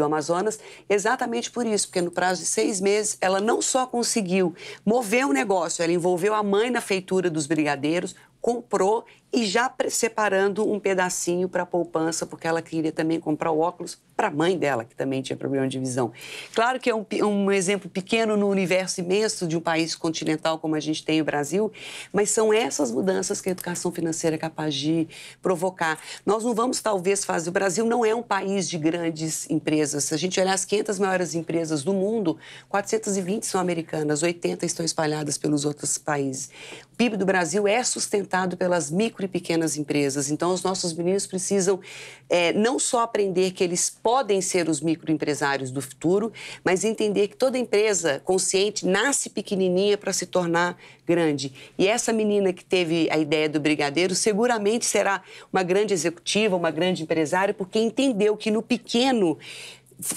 Amazonas, exatamente por isso, porque no prazo de 6 meses ela não só conseguiu mover o negócio, ela envolveu a mãe na feitura dos brigadeiros, comprou e já separando um pedacinho para a poupança, porque ela queria também comprar o óculos para a mãe dela, que também tinha problema de visão. Claro que é um exemplo pequeno no universo imenso de um país continental como a gente tem o Brasil, mas são essas mudanças que a educação financeira é capaz de provocar. Nós não vamos, talvez, fazer... O Brasil não é um país de grandes empresas. Se a gente olhar as 500 maiores empresas do mundo, 420 são americanas, 80 estão espalhadas pelos outros países. O PIB do Brasil é sustentado pelas micro e pequenas empresas. Então, os nossos meninos precisam não só aprender que eles podem ser os microempresários do futuro, mas entender que toda empresa consciente nasce pequenininha para se tornar grande. E essa menina que teve a ideia do brigadeiro seguramente será uma grande executiva, uma grande empresária, porque entendeu que no pequeno...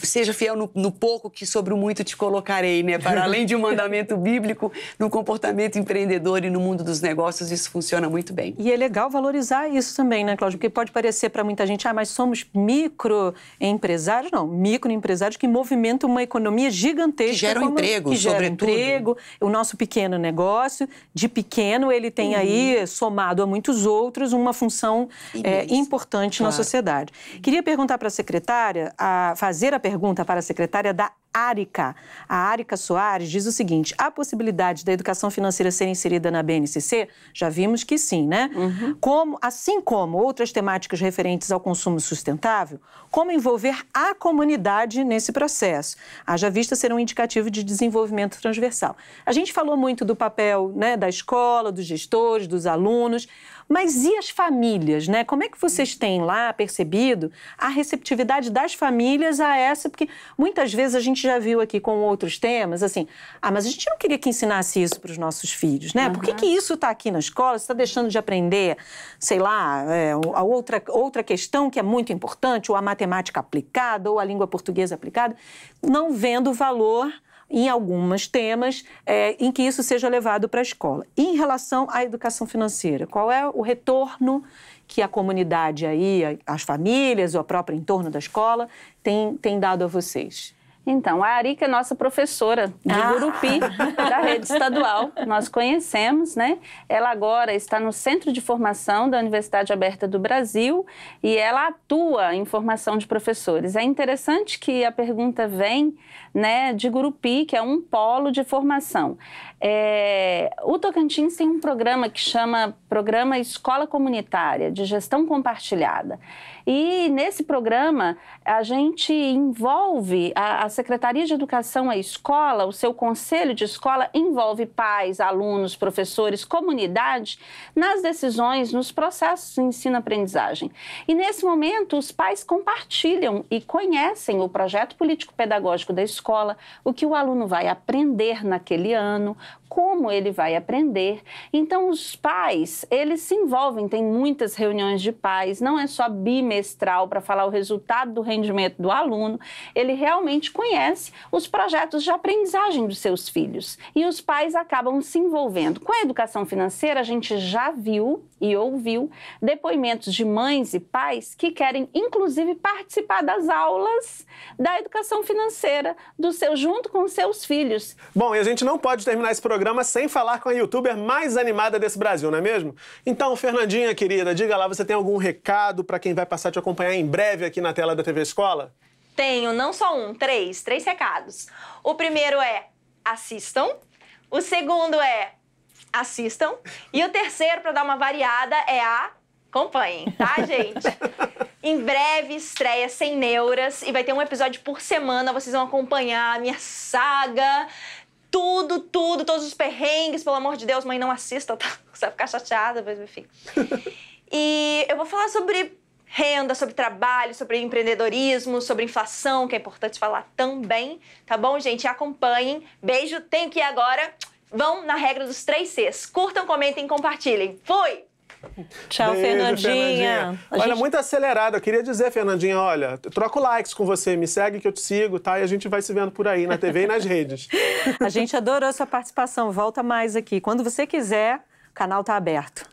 Seja fiel no pouco que sobre o muito te colocarei, né? Para além de um mandamento bíblico, no comportamento empreendedor e no mundo dos negócios, isso funciona muito bem. E é legal valorizar isso também, né, Cláudia? Porque pode parecer para muita gente, mas somos microempresários. Não, microempresários que movimentam uma economia gigantesca. Que geram emprego, que geram emprego. O nosso pequeno negócio, de pequeno, ele tem aí, somado a muitos outros, uma função importante na sociedade. Queria perguntar para a secretária, fazer a pergunta para a secretária da Árica. A Árica Soares diz o seguinte: a possibilidade da educação financeira ser inserida na BNCC, já vimos que sim, né? Assim como outras temáticas referentes ao consumo sustentável, como envolver a comunidade nesse processo? Haja vista ser um indicativo de desenvolvimento transversal. A gente falou muito do papel, né, da escola, dos gestores, dos alunos, mas e as famílias, né? Como é que vocês têm lá percebido a receptividade das famílias a essa? Porque muitas vezes a gente já viu aqui com outros temas, assim, mas a gente não queria que ensinasse isso para os nossos filhos, né? Por que isso está aqui na escola? Você está deixando de aprender, sei lá, a outra questão que é muito importante, ou a matemática aplicada, ou a língua portuguesa aplicada, não vendo valor em alguns temas em que isso seja levado para a escola. E em relação à educação financeira, qual é o retorno que a comunidade aí, as famílias, ou o próprio entorno da escola, tem dado a vocês? Então, a Ari, que é nossa professora de Gurupi, da rede estadual, nós conhecemos, né? Ela agora está no Centro de Formação da Universidade Aberta do Brasil e ela atua em formação de professores. É interessante que a pergunta vem, né, de Gurupi, que é um polo de formação. O Tocantins tem um programa que chama Programa Escola Comunitária, de Gestão Compartilhada. E nesse programa, a gente envolve a Secretaria de Educação, a escola, o seu conselho de escola, envolve pais, alunos, professores, comunidade, nas decisões, nos processos de ensino-aprendizagem. E nesse momento, os pais compartilham e conhecem o projeto político-pedagógico da escola, o que o aluno vai aprender naquele ano, como ele vai aprender. Então, os pais, eles se envolvem, tem muitas reuniões de pais, não é só bimestral para falar o resultado do rendimento do aluno, ele realmente conhece os projetos de aprendizagem dos seus filhos. E os pais acabam se envolvendo. Com a educação financeira, a gente já viu e ouviu depoimentos de mães e pais que querem, inclusive, participar das aulas da educação financeira junto com seus filhos. Bom, e a gente não pode terminar esse programa sem falar com a youtuber mais animada desse Brasil, não é mesmo? Então, Fernandinha, querida, diga lá, você tem algum recado para quem vai passar a te acompanhar em breve aqui na tela da TV Escola? Tenho, não só três recados. O primeiro é assistam, o segundo é assistam e o terceiro, para dar uma variada, é acompanhem, tá, gente? Em breve estreia Sem Neuras e vai ter um episódio por semana, vocês vão acompanhar a minha saga, tudo, todos os perrengues, pelo amor de Deus, mãe, não assista, tá? Você vai ficar chateada, mas enfim. E eu vou falar sobre renda, sobre trabalho, sobre empreendedorismo, sobre inflação, que é importante falar também, tá bom, gente? Acompanhem. Beijo, tenho que ir agora. Vão na regra dos 3 Cs. Curtam, comentem e compartilhem. Fui! Tchau, Beijo, Fernandinha. Olha, muito acelerado. Eu queria dizer, Fernandinha, olha, troco likes com você, me segue que eu te sigo, tá? E a gente vai se vendo por aí, na TV e nas redes. A gente adorou sua participação. Volta mais aqui. Quando você quiser, o canal tá aberto.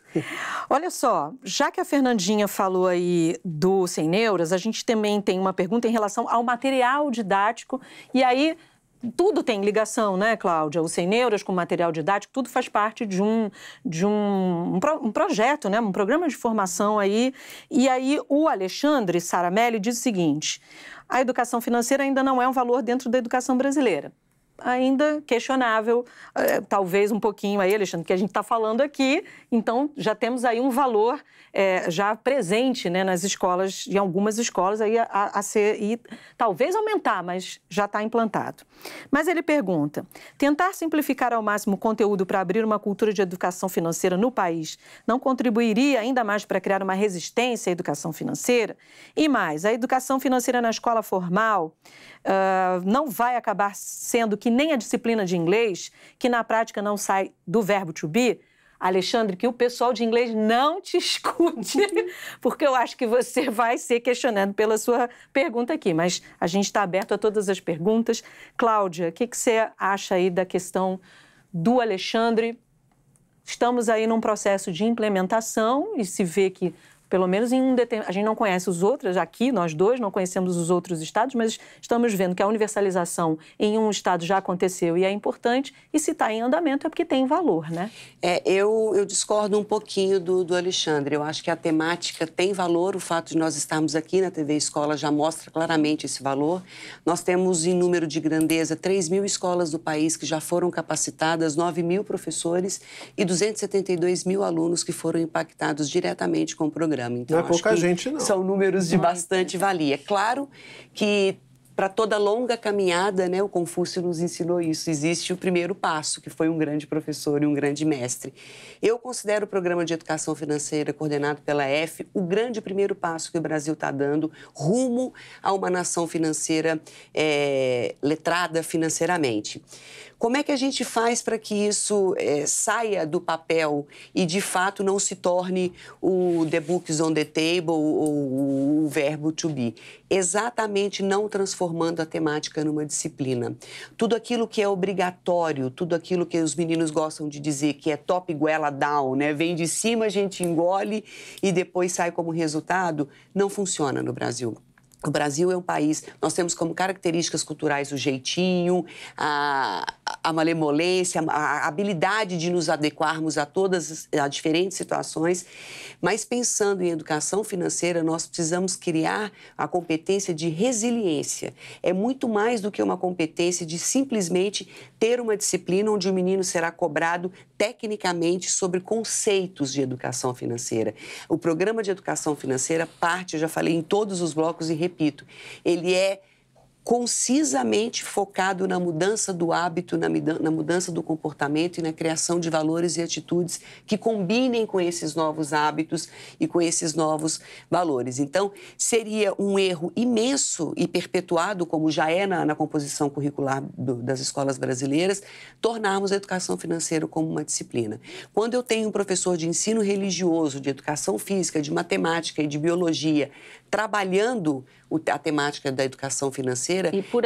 Olha só, já que a Fernandinha falou aí do Sem Neuras, a gente também tem uma pergunta em relação ao material didático. E aí, tudo tem ligação, né, Cláudia? O Sem Neuras com material didático, tudo faz parte de um projeto, né? Um programa de formação aí. E aí o Alexandre Saramelli diz o seguinte: a educação financeira ainda não é um valor dentro da educação brasileira. Ainda questionável, talvez um pouquinho aí, Alexandre, que a gente está falando aqui, então já temos aí um valor já presente, né, nas escolas, em algumas escolas, aí a ser, e talvez aumentar, mas já está implantado. Mas ele pergunta, tentar simplificar ao máximo o conteúdo para abrir uma cultura de educação financeira no país não contribuiria ainda mais para criar uma resistência à educação financeira? E mais, a educação financeira na escola formal não vai acabar sendo que nem a disciplina de inglês, que na prática não sai do verbo to be? Alexandre, que o pessoal de inglês não te escute, porque eu acho que você vai ser questionado pela sua pergunta aqui, mas a gente está aberto a todas as perguntas. Cláudia, o que você acha aí da questão do Alexandre? Estamos aí num processo de implementação e se vê que pelo menos em a gente não conhece os outros, aqui nós dois não conhecemos os outros estados, mas estamos vendo que a universalização em um estado já aconteceu e é importante, e se está em andamento é porque tem valor, né? Eu discordo um pouquinho do Alexandre. Eu acho que a temática tem valor, o fato de nós estarmos aqui na TV Escola já mostra claramente esse valor. Nós temos, em número de grandeza, 3.000 escolas do país que já foram capacitadas, 9.000 professores e 272.000 alunos que foram impactados diretamente com o programa. Então, não é pouca gente, não. São números de bastante valia. Claro que, para toda longa caminhada, né, o Confúcio nos ensinou isso. Existe o primeiro passo, que foi um grande professor e um grande mestre. Eu considero o programa de educação financeira coordenado pela EF o grande primeiro passo que o Brasil está dando rumo a uma nação financeira letrada financeiramente. Como é que a gente faz para que isso saia do papel e, de fato, não se torne o the books on the table ou o verbo to be? Exatamente não transformando a temática numa disciplina. Tudo aquilo que é obrigatório, tudo aquilo que os meninos gostam de dizer que é top goela down, né? Vem de cima, a gente engole e depois sai como resultado, não funciona no Brasil. O Brasil é um país, nós temos como características culturais o jeitinho, a malemolência, a habilidade de nos adequarmos a todas as diferentes situações, mas pensando em educação financeira, nós precisamos criar a competência de resiliência. É muito mais do que uma competência de simplesmente ter uma disciplina onde o menino será cobrado tecnicamente sobre conceitos de educação financeira. O programa de educação financeira parte, eu já falei em todos os blocos e repito, ele é concisamente focado na mudança do hábito, na mudança do comportamento e na criação de valores e atitudes que combinem com esses novos hábitos e com esses novos valores. Então, seria um erro imenso e perpetuado, como já é na composição curricular das escolas brasileiras, tornarmos a educação financeira como uma disciplina. Quando eu tenho um professor de ensino religioso, de educação física, de matemática e de biologia, trabalhando a temática da educação financeira... E por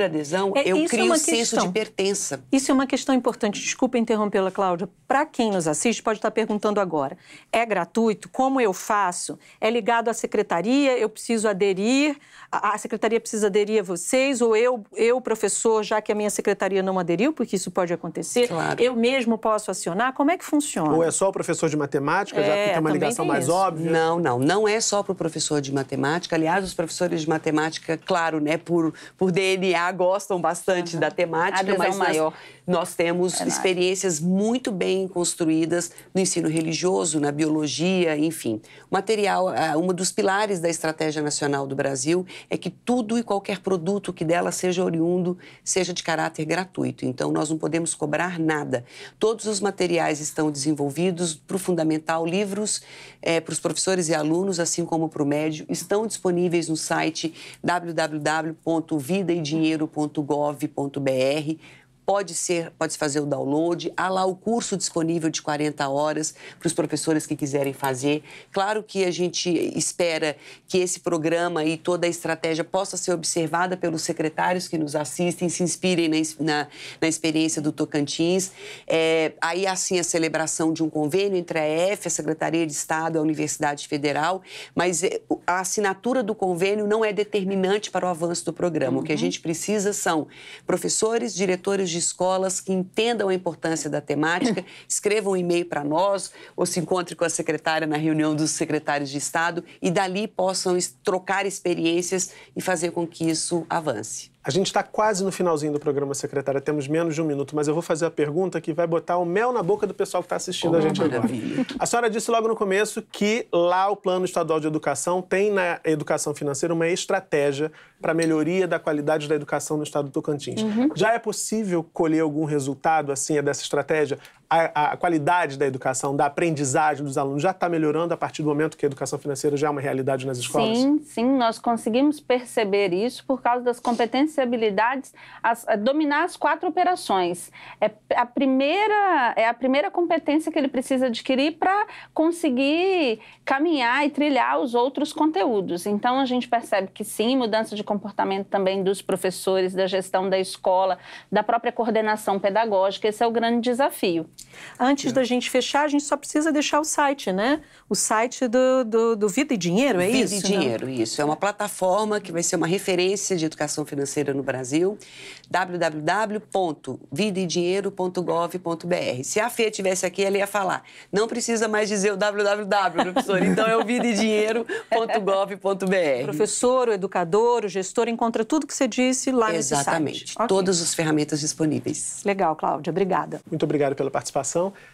adesão? Eu crio um senso de pertença. Isso é uma questão importante. Desculpa interrompê-la, Cláudia. Para quem nos assiste, pode estar perguntando agora. É gratuito? Como eu faço? É ligado à secretaria? Eu preciso aderir? A secretaria precisa aderir a vocês? Ou eu, professor, já que a minha secretaria não aderiu, porque isso pode acontecer, claro, eu mesmo posso acionar? Como é que funciona? Ou é só o professor de matemática, já que tem uma ligação mais óbvia? Não é só para o professor de matemática. Aliás, os professores de matemática, claro, né, por DNA, gostam bastante da temática, mas nós temos experiências muito bem construídas no ensino religioso, na biologia, enfim. O material, um dos pilares da Estratégia Nacional do Brasil é que tudo e qualquer produto que dela seja oriundo seja de caráter gratuito. Então, nós não podemos cobrar nada. Todos os materiais estão desenvolvidos para o fundamental, livros para os professores e alunos, assim como para o médio, estão disponíveis no site www.vidaedinheiro.gov.br. Pode-se fazer o download, há lá o curso disponível de 40 horas para os professores que quiserem fazer. Claro que a gente espera que esse programa e toda a estratégia possa ser observada pelos secretários que nos assistem, se inspirem na experiência do Tocantins. Aí, assim, a celebração de um convênio entre a EF, a Secretaria de Estado e a Universidade Federal, mas a assinatura do convênio não é determinante para o avanço do programa. O que a gente precisa são professores, diretores de escolas que entendam a importância da temática, escrevam um e-mail para nós ou se encontrem com a secretária na reunião dos secretários de Estado e dali possam trocar experiências e fazer com que isso avance. A gente está quase no finalzinho do programa, secretária, temos menos de 1 minuto, mas eu vou fazer a pergunta que vai botar o mel na boca do pessoal que está assistindo a gente agora. A senhora disse logo no começo que lá o Plano Estadual de Educação tem na educação financeira uma estratégia para a melhoria da qualidade da educação no estado do Tocantins. Já é possível colher algum resultado assim dessa estratégia? A qualidade da educação, da aprendizagem dos alunos já está melhorando a partir do momento que a educação financeira já é uma realidade nas escolas? Sim, nós conseguimos perceber isso por causa das competências e habilidades, dominar as 4 operações. É a primeira competência que ele precisa adquirir para conseguir caminhar e trilhar os outros conteúdos. Então, a gente percebe que sim, mudança de comportamento também dos professores, da gestão da escola, da própria coordenação pedagógica, esse é o grande desafio. Antes da gente fechar, a gente só precisa deixar o site, né? O site do Vida e Dinheiro, é isso? Vida e Dinheiro, isso. É uma plataforma que vai ser uma referência de educação financeira no Brasil, www.vidaedinheiro.gov.br. Se a Fê estivesse aqui, ela ia falar, não precisa mais dizer o www, professor, então é o vidaedinheiro.gov.br. O professor, o educador, o gestor encontra tudo que você disse lá nesse site. Exatamente, todas as ferramentas disponíveis. Legal, Cláudia, obrigada. Muito obrigado pela participação.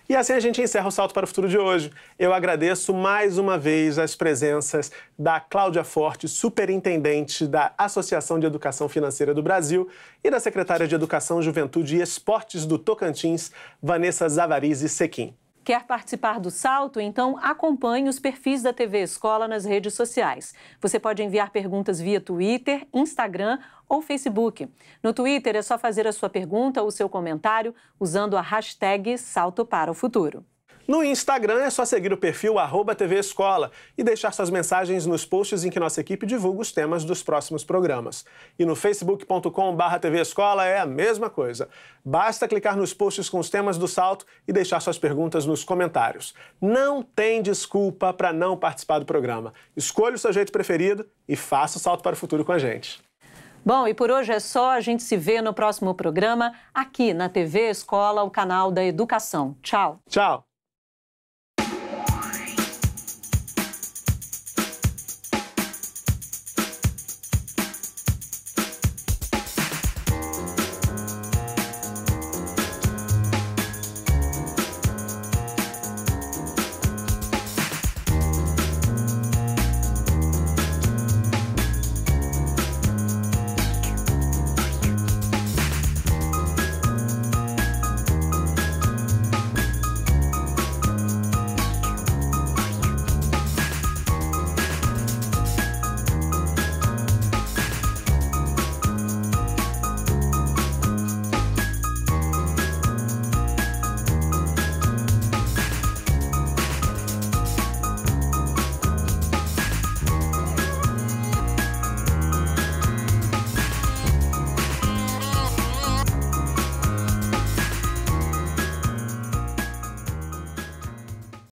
E assim a gente encerra o Salto para o Futuro de hoje. Eu agradeço mais uma vez as presenças da Cláudia Forte, superintendente da Associação de Educação Financeira do Brasil, e da secretária de Educação, Juventude e Esportes do Tocantins, Vanessa Zavarizi Sequim. Quer participar do Salto? Então acompanhe os perfis da TV Escola nas redes sociais. Você pode enviar perguntas via Twitter, Instagram ou Facebook. No Twitter é só fazer a sua pergunta ou seu comentário usando a hashtag Salto para o Futuro. No Instagram é só seguir o perfil @TV Escola e deixar suas mensagens nos posts em que nossa equipe divulga os temas dos próximos programas. E no facebook.com/TV Escola é a mesma coisa. Basta clicar nos posts com os temas do Salto e deixar suas perguntas nos comentários. Não tem desculpa para não participar do programa. Escolha o seu jeito preferido e faça o salto para o futuro com a gente. Bom, e por hoje é só. A gente se vê no próximo programa aqui na TV Escola, o canal da educação. Tchau. Tchau.